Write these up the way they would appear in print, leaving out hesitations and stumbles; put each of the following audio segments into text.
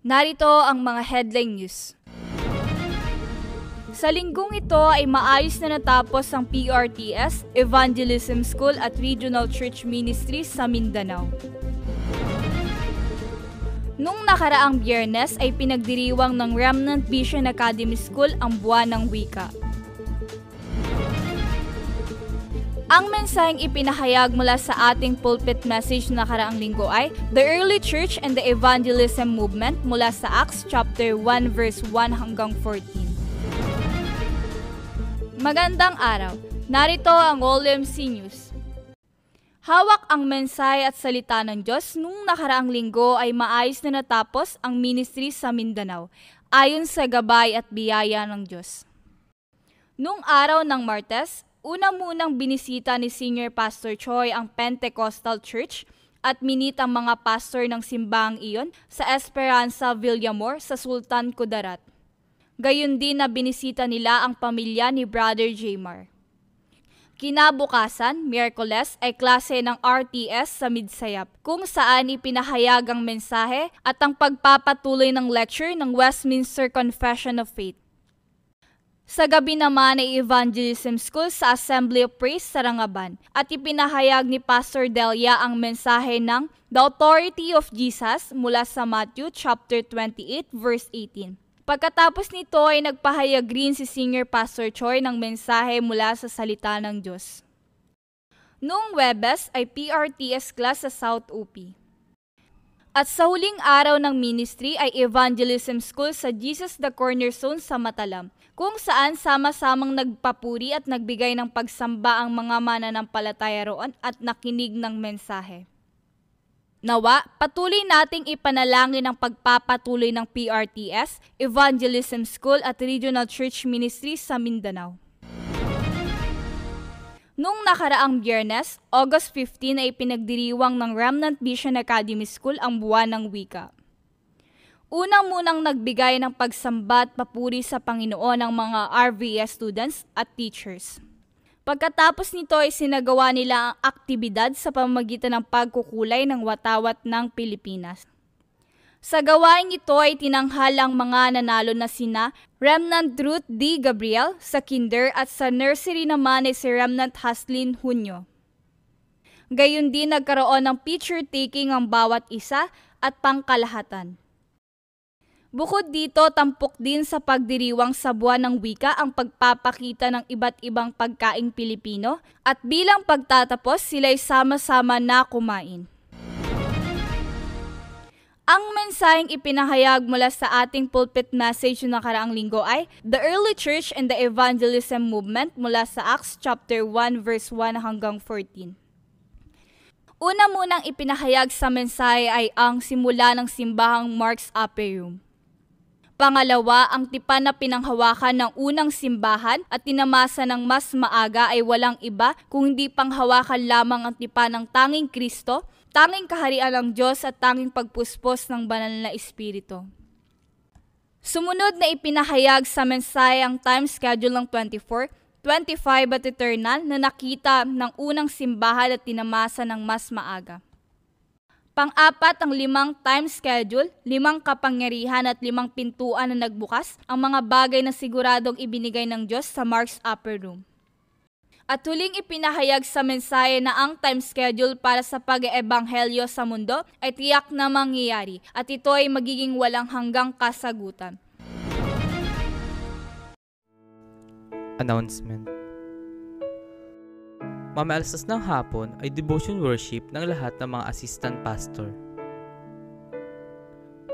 Narito ang mga headline news. Sa linggong ito ay maayos na natapos ang PRTS, Evangelism School at Regional Church Ministries sa Mindanao. Nung nakaraang Biyernes ay pinagdiriwang ng Remnant Vision Academy School ang Buwan ng Wika. Ang mensaheng ipinahayag mula sa ating pulpit message nakaraang linggo ay The Early Church and the Evangelism Movement mula sa Acts chapter 1 verse 1 hanggang 14. Magandang araw. Narito ang OLMC News. Hawak ang mensahe at salita ng Diyos nung nakaraang linggo ay maayos na natapos ang ministry sa Mindanao ayon sa gabay at biyaya ng Diyos. Nung araw ng Martes, unang-munang binisita ni Senior Pastor Choi ang Pentecostal Church at minit ang mga pastor ng simbahang iyon sa Esperanza Villamor sa Sultan Kudarat. Gayon din na binisita nila ang pamilya ni Brother Jmar. Kinabukasan, Miyerkules, ay klase ng RTS sa Midsayap kung saan ipinahayag ang mensahe at ang pagpapatuloy ng lecture ng Westminster Confession of Faith. Sa gabi naman ay Evangelism School sa Assembly of Praise sa Rangaban at ipinahayag ni Pastor Delia ang mensahe ng The Authority of Jesus mula sa Matthew chapter 28 verse 18. Pagkatapos nito ay nagpahayag rin si Senior Pastor Choi ng mensahe mula sa salita ng Diyos. Noong Webes ay PRTS class sa South UP. At sa huling araw ng ministry ay Evangelism School sa Jesus the Cornerstone sa Matalam, kung saan sama-samang nagpapuri at nagbigay ng pagsamba ang mga mananampalataya roon at nakinig ng mensahe. Nawa, patuloy nating ipanalangin ang pagpapatuloy ng PRTS, Evangelism School at Regional Church Ministries sa Mindanao. Nung nakaraang Biyernes, August 15 ay pinagdiriwang ng Remnant Vision Academy School ang Buwan ng Wika. Unang-munang nagbigay ng pagsamba at papuri sa Panginoon ang mga RVS students at teachers. Pagkatapos nito ay sinagawa nila ang aktibidad sa pamamagitan ng pagkukulay ng watawat ng Pilipinas. Sa gawaing ito ay tinanghal ang mga nanalo na sina Remnant Ruth D. Gabriel sa kinder at sa nursery naman ay si Remnant Haslin Hunyo. Gayon din nagkaroon ng picture taking ang bawat isa at pangkalahatan. Bukod dito, tampok din sa pagdiriwang sa Buwan ng Wika ang pagpapakita ng iba't ibang pagkaing Pilipino at bilang pagtatapos sila'y sama-sama na kumain. Ang mensaheng ipinahayag mula sa ating pulpit message na nakaraang linggo ay The Early Church and the Evangelism Movement mula sa Acts chapter 1 verse 1 hanggang 14. Una munang ipinahayag sa mensahe ay ang simula ng simbahang Mark's Upper Room. Pangalawa, ang tipan na pinanghawakan ng unang simbahan at tinamasa ng mas maaga ay walang iba kung hindi panghawakan lamang ang tipan ng tanging Kristo, tanging kaharian ng Diyos at tanging pagpuspos ng banal na Espiritu. Sumunod na ipinahayag sa mensahe ang time schedule ng 24, 25 at eternal na nakita ng unang simbahan at tinamasa ng mas maaga. Pang-apat ang 5 time schedule, 5 kapangyarihan at 5 pintuan na nagbukas, ang mga bagay na siguradong ibinigay ng Diyos sa Mark's Upper Room. At huling ipinahayag sa mensahe na ang time schedule para sa pag-eebanghelyo sa mundo ay tiyak na mangyayari at ito ay magiging walang hanggang kasagutan. Announcement. Mamalasas ng hapon ay devotion worship ng lahat ng mga assistant pastor.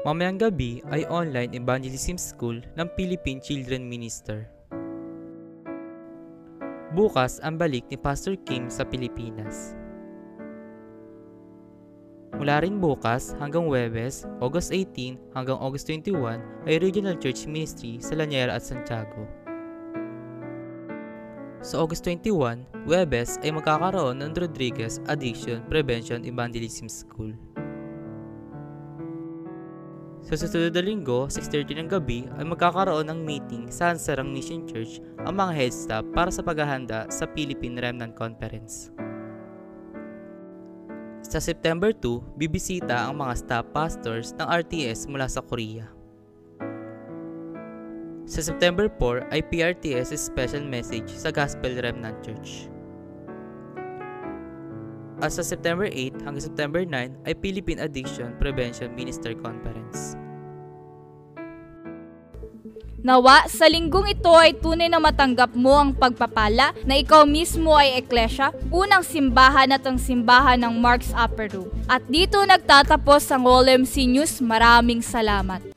Mamayang gabi ay online evangelism school ng Philippine Children Minister. Bukas ang balik ni Pastor Kim sa Pilipinas. Mula rin bukas hanggang Huwebes, August 18 hanggang August 21 ay Regional Church Ministry sa Laniera at Santiago. Sa August 21, Huwebes ay magkakaroon ng Rodriguez Addiction Prevention Evangelism School. Sa susunod na linggo, 6:30 ng gabi ay magkakaroon ng meeting sa Hansarang Mission Church ang mga head staff para sa paghahanda sa Philippine Remnant Conference. Sa September 2, bibisita ang mga staff pastors ng RTS mula sa Korea. Sa September 4 ay PRTS special message sa Gospel Remnant Church. At sa September 8 hanggang September 9 ay Philippine Addiction Prevention Minister Conference. Nawa, sa linggong ito ay tunay na matanggap mo ang pagpapala na ikaw mismo ay Eklesia, unang simbahan at ang simbahan ng Mark's Upper Room. At dito nagtatapos ang OLMC News. Maraming salamat.